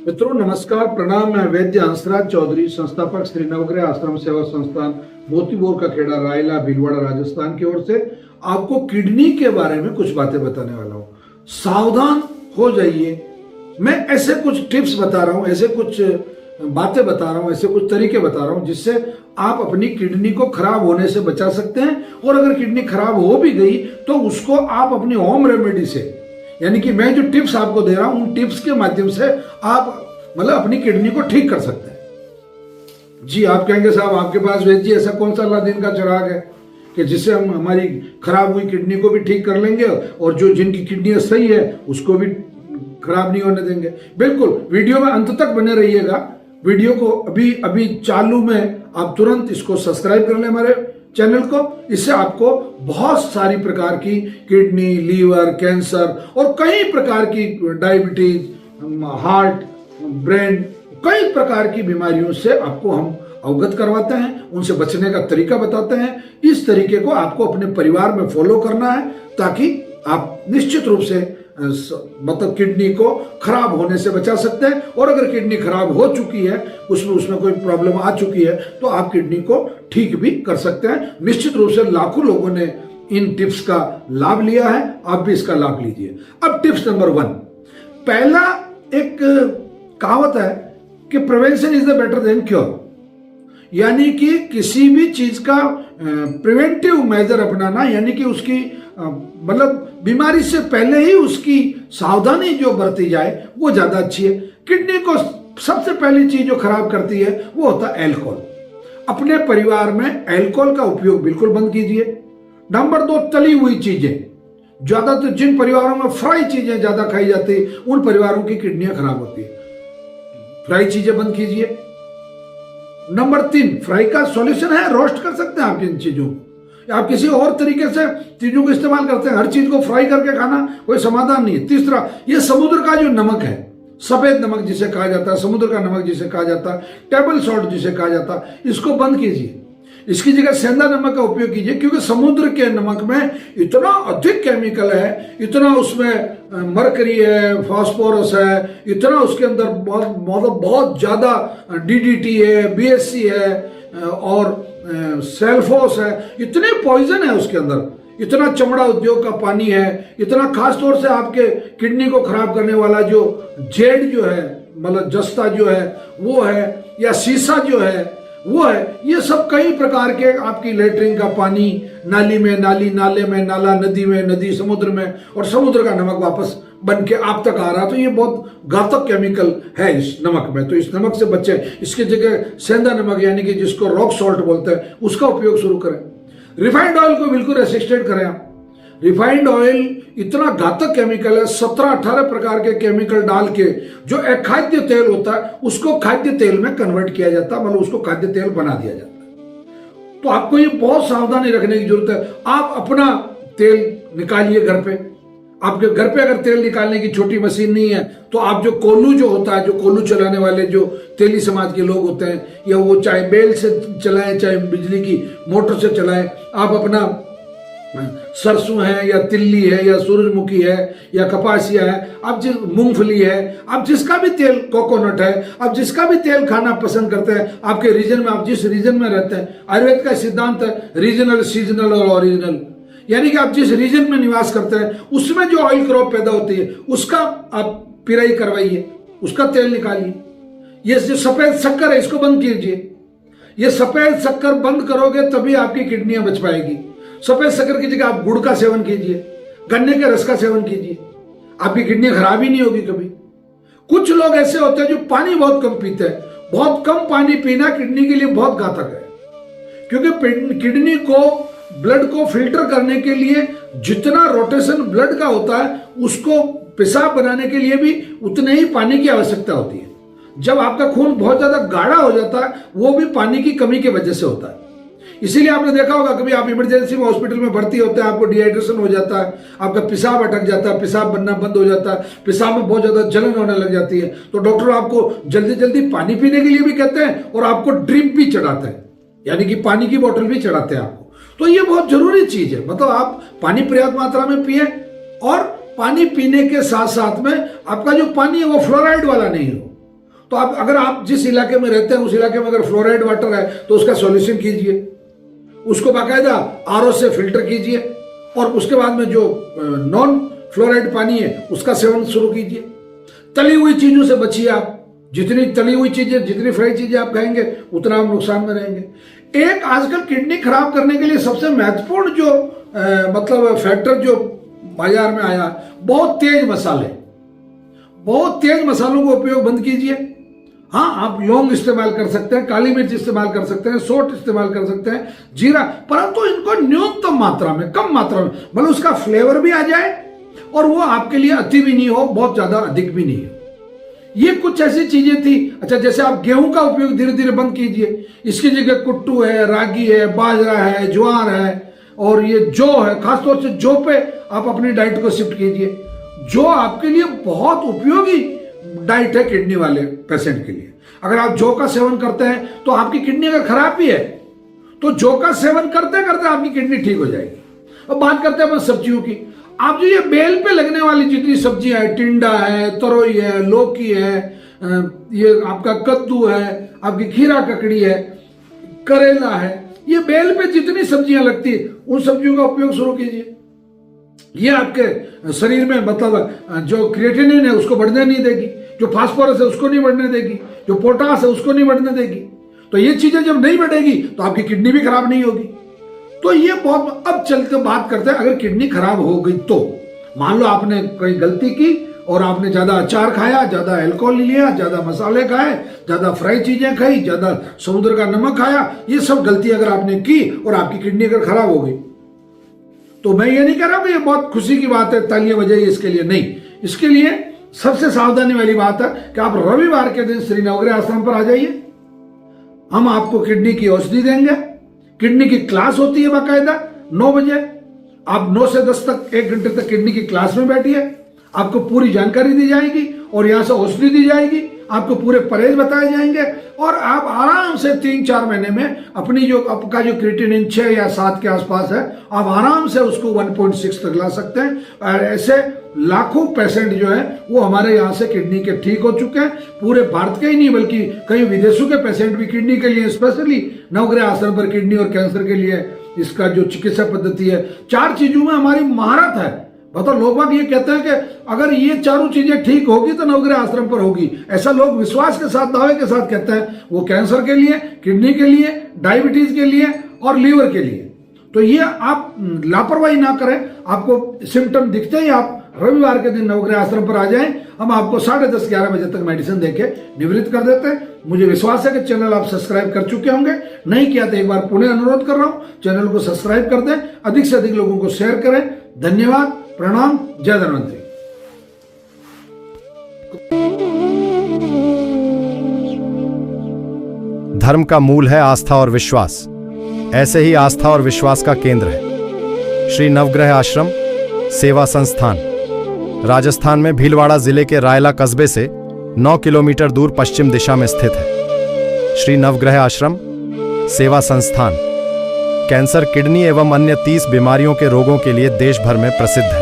मित्रों नमस्कार, प्रणाम। मैं वैद्य हंसराज चौधरी, संस्थापक श्री नवग्रह आश्रम सेवा संस्थान मोतीपुर का खेड़ा रायला भीलवाड़ा राजस्थान की ओर से आपको किडनी के बारे में कुछ बातें बताने वाला हूँ। सावधान हो जाइए। मैं ऐसे कुछ टिप्स बता रहा हूँ, ऐसे कुछ बातें बता रहा हूँ, ऐसे कुछ तरीके बता रहा हूँ जिससे आप अपनी किडनी को खराब होने से बचा सकते हैं। और अगर किडनी खराब हो भी गई तो उसको आप अपनी होम रेमेडी से, यानी कि मैं जो टिप्स आपको दे रहा हूं उन टिप्स के माध्यम से आप अपनी किडनी को ठीक कर सकते हैं। जी, आप कहेंगे साहब आपके पास वैद्य जी ऐसा कौन सा अल्लाह दिन का चिराग है कि जिससे हम हमारी खराब हुई किडनी को भी ठीक कर लेंगे और जो जिनकी किडनी सही है उसको भी खराब नहीं होने देंगे। बिल्कुल, वीडियो में अंत तक बने रहिएगा। वीडियो को अभी चालू में आप तुरंत इसको सब्सक्राइब कर लें हमारे चैनल को। इससे आपको बहुत सारी प्रकार की किडनी, लीवर, कैंसर और कई प्रकार की डायबिटीज, हार्ट, ब्रेन, कई प्रकार की बीमारियों से आपको हम अवगत करवाते हैं, उनसे बचने का तरीका बताते हैं। इस तरीके को आपको अपने परिवार में फॉलो करना है ताकि आप निश्चित रूप से किडनी को खराब होने से बचा सकते हैं। और अगर किडनी खराब हो चुकी है, उसमें कोई प्रॉब्लम आ चुकी है, तो आप किडनी को ठीक भी कर सकते हैं। निश्चित रूप से लाखों लोगों ने इन टिप्स का लाभ लिया है, आप भी इसका लाभ लीजिए। अब टिप्स नंबर 1, पहला एक कहावत है कि prevention is the better than cure, यानी कि किसी भी चीज का प्रिवेंटिव मेजर अपनाना, यानी कि उसकी बीमारी से पहले ही उसकी सावधानी जो बरती जाए वो ज्यादा अच्छी है। किडनी को सबसे पहली चीज जो खराब करती है वो होता है अल्कोहल। अपने परिवार में अल्कोहल का उपयोग बिल्कुल बंद कीजिए। नंबर 2, तली हुई चीजें। ज्यादातर जिन परिवारों में फ्राई चीजें ज्यादा खाई जाती है उन परिवारों की किडनियां खराब होती है। फ्राई चीजें बंद कीजिए। नंबर 3, फ्राई का सॉल्यूशन है, रोस्ट कर सकते हैं आप इन चीजों को। आप किसी और तरीके से चीजों को इस्तेमाल करते हैं, हर चीज को फ्राई करके खाना कोई समाधान नहीं है। तीसरा, ये समुद्र का जो नमक है, सफेद नमक जिसे कहा जाता है, समुद्र का नमक जिसे कहा जाता है, टेबल सॉल्ट जिसे कहा जाता है, इसको बंद कीजिए। इसकी जगह सेंधा नमक का उपयोग कीजिए, क्योंकि समुद्र के नमक में इतना अधिक केमिकल है, इतना उसमें मरकरी है, फास्फोरस है, इतना उसके अंदर बहुत ज्यादा डीडीटी है, बीएससी है और सेल्फोस है, इतने पॉइजन है उसके अंदर। इतना चमड़ा उद्योग का पानी है, इतना खास तौर से आपके किडनी को खराब करने वाला जो जेड जो है, जस्ता जो है वो है, या सीसा जो है वो है। ये सब कई प्रकार के आपकी लेटरिन का पानी, नाली में नाली, नाले में नाला, नदी में नदी, समुद्र में, और समुद्र का नमक वापस बन के आप तक आ रहा। तो ये बहुत घातक केमिकल है इस नमक में, तो इस नमक से बचें। इसकी जगह सेंधा नमक, यानी कि जिसको रॉक सॉल्ट बोलते हैं, उसका उपयोग शुरू करें। रिफाइंड ऑयल को बिल्कुल रेस्ट्रिक्टेड करें आप। रिफाइंड ऑयल इतना घातक केमिकल है, 17-18 प्रकार के केमिकल डाल के जो एक खाद्य तेल होता है उसको खाद्य तेल में कन्वर्ट किया जाता है, उसको खाद्य तेल बना दिया जाता है। तो आपको ये बहुत सावधानी रखने की जरूरत है। आप अपना तेल निकालिए घर पे। आपके घर पे अगर तेल निकालने की छोटी मशीन नहीं है तो आप जो कोल्हू जो होता है, जो कोल्हू चलाने वाले जो तेली समाज के लोग होते हैं, या वो चाहे बेल से चलाएं चाहे बिजली की मोटर से चलाएं, आप अपना सरसों है या तिल्ली है या सूरजमुखी है या कपासिया है, आप जिस मूंगफली है, आप जिसका भी तेल, कोकोनट है, आप जिसका भी तेल खाना पसंद करते हैं, आपके रीजन में, आप जिस रीजन में रहते हैं, आयुर्वेद का सिद्धांत है रीजनल, सीजनल और ओरिजिनल, यानी कि आप जिस रीजन में निवास करते हैं उसमें जो ऑयल क्रॉप पैदा होती है उसका आप पिराई करवाइए, उसका तेल निकालिए। ये जो सफेद शक्कर है इसको बंद कीजिए। ये सफेद शक्कर बंद करोगे तभी आपकी किडनियां बच पाएगी। सफेद शक्कर की जगह आप गुड़ का सेवन कीजिए, गन्ने के रस का सेवन कीजिए, आपकी किडनी खराब ही नहीं होगी कभी। कुछ लोग ऐसे होते हैं जो पानी बहुत कम पीते हैं। बहुत कम पानी पीना किडनी के लिए बहुत घातक है, क्योंकि किडनी को, ब्लड को फिल्टर करने के लिए जितना रोटेशन ब्लड का होता है उसको पेशाब बनाने के लिए भी उतने ही पानी की आवश्यकता होती है। जब आपका खून बहुत ज्यादा गाढ़ा हो जाता है वो भी पानी की कमी की वजह से होता है। इसीलिए आपने देखा होगा कभी आप इमरजेंसी में हॉस्पिटल में भर्ती होते हैं, आपको डिहाइड्रेशन हो जाता है, आपका पेशाब अटक जाता है, पेशाब बनना बंद हो जाता है, पेशाब में बहुत ज्यादा जलन होने लग जाती है, तो डॉक्टर आपको जल्दी जल्दी पानी पीने के लिए भी कहते हैं और आपको ड्रिप भी चढ़ाते हैं, यानी कि पानी की बोतल भी चढ़ाते हैं आपको। तो ये बहुत जरूरी चीज है, मतलब आप पानी पर्याप्त मात्रा में पिए, और पानी पीने के साथ साथ में आपका जो पानी है वो फ्लोराइड वाला नहीं हो, तो आप अगर आप जिस इलाके में रहते हैं उस इलाके में अगर फ्लोराइड वाटर है तो उसका सॉल्यूशन कीजिए, उसको बाकायदा आरओ से फिल्टर कीजिए और उसके बाद में जो नॉन फ्लोराइड पानी है उसका सेवन शुरू कीजिए। तली हुई चीजों से बचिए आप, जितनी तली हुई चीजें, जितनी फ्राई चीजें आप खाएंगे उतना आप नुकसान में रहेंगे। एक आजकल किडनी खराब करने के लिए सबसे महत्वपूर्ण जो मतलब फैक्टर जो बाजार में आया, बहुत तेज मसाले, बहुत तेज मसालों का उपयोग बंद कीजिए। हाँ, आप लौंग इस्तेमाल कर सकते हैं, काली मिर्च इस्तेमाल कर सकते हैं, सोट इस्तेमाल कर सकते हैं, जीरा, परंतु इनको न्यूनतम मात्रा में, कम मात्रा में, मतलब उसका फ्लेवर भी आ जाए और वो आपके लिए अति भी नहीं हो, बहुत ज्यादा अधिक भी नहीं हो। ये कुछ ऐसी चीजें थी। अच्छा, जैसे आप गेहूं का उपयोग धीरे धीरे बंद कीजिए, इसकी जगह कुट्टू है, रागी है, बाजरा है, ज्वार है और ये जौ है, खासतौर से जौ पे आप अपनी डाइट को शिफ्ट कीजिए। जौ आपके लिए बहुत उपयोगी डाइट है किडनी वाले पेशेंट के लिए। अगर आप जौ का सेवन करते हैं तो आपकी किडनी अगर खराब भी है तो जौ का सेवन करते करते आपकी किडनी ठीक हो जाएगी। अब बात करते हैं अपन सब्जियों की। आप जो ये बेल पे लगने वाली जितनी सब्जियां है, टिंडा है, तरोई है, लौकी है, ये आपका कद्दू है, आपकी खीरा ककड़ी है, करेला है, ये बेल पे जितनी सब्जियां लगती है उन सब्जियों का उपयोग शुरू कीजिए। ये आपके शरीर में मतलब जो क्रिएटिनिन है उसको बढ़ने नहीं देगी, जो फास्फोरस है उसको नहीं बढ़ने देगी, जो पोटास है उसको नहीं बढ़ने देगी। तो ये चीजें जब नहीं बढ़ेगी तो आपकी किडनी भी खराब नहीं होगी। तो ये बहुत, अब चलते बात करते हैं अगर किडनी खराब हो गई तो मान लो आपने कोई गलती की और आपने ज्यादा अचार खाया, ज्यादा अल्कोहल लिया, ज्यादा मसाले खाए, ज्यादा फ्राई चीजें खाई, ज्यादा समुद्र का नमक खाया, ये सब गलती अगर आपने की और आपकी किडनी अगर खराब हो गई तो मैं ये नहीं कह रहा कि ये बहुत खुशी की बात है, तालियां बजाइए इसके लिए, नहीं। इसके लिए सबसे सावधानी वाली बात है कि आप रविवार के दिन श्री नवग्रह आश्रम पर आ जाइए। हम आपको किडनी की औषधि देंगे। किडनी की क्लास होती है बाकायदा 9 बजे। आप 9 से 10 तक 1 घंटे तक किडनी की क्लास में बैठिए, आपको पूरी जानकारी दी जाएगी और यहां से औषधि दी जाएगी, आपको पूरे परहेज बताए जाएंगे और आप आराम से 3-4 महीने में अपनी जो आपका जो क्रिएटिनिन 6 या 7 के आसपास है, आप आराम से उसको 1.6 तक ला सकते हैं। और ऐसे लाखों पेशेंट जो है वो हमारे यहाँ से किडनी के ठीक हो चुके हैं। पूरे भारत के ही नहीं बल्कि कई विदेशों के पेशेंट भी किडनी के लिए, स्पेशली नवग्रह आश्रम पर किडनी और कैंसर के लिए इसका जो चिकित्सा पद्धति है, 4 चीजों में हमारी महारत है। बताओ, लोग बाग ये कहते हैं कि अगर ये चारों चीजें ठीक होगी तो नवग्रह आश्रम पर होगी। ऐसा लोग विश्वास के साथ, दावे के साथ कहते हैं। वो कैंसर के लिए, किडनी के लिए, डायबिटीज के लिए और लीवर के लिए। तो ये आप लापरवाही ना करें। आपको सिम्टम दिखते ही आप रविवार के दिन नवग्रह आश्रम पर आ जाएं। हम आपको 10:30-11 बजे तक मेडिसिन देके निवृत्त कर देते हैं। मुझे विश्वास है कि चैनल आप सब्सक्राइब कर चुके होंगे। नहीं किया तो एक बार पुनः अनुरोध कर रहा हूं, चैनल को सब्सक्राइब कर दें, अधिक से अधिक लोगों को शेयर करें। धन्यवाद, प्रणाम, जय धन्वंतरी। धर्म का मूल है आस्था और विश्वास। ऐसे ही आस्था और विश्वास का केंद्र है श्री नवग्रह आश्रम सेवा संस्थान। राजस्थान में भीलवाड़ा जिले के रायला कस्बे से 9 किलोमीटर दूर पश्चिम दिशा में स्थित है। श्री नवग्रह आश्रम सेवा संस्थान कैंसर, किडनी एवं अन्य 30 बीमारियों के रोगों के लिए देश भर में प्रसिद्ध है।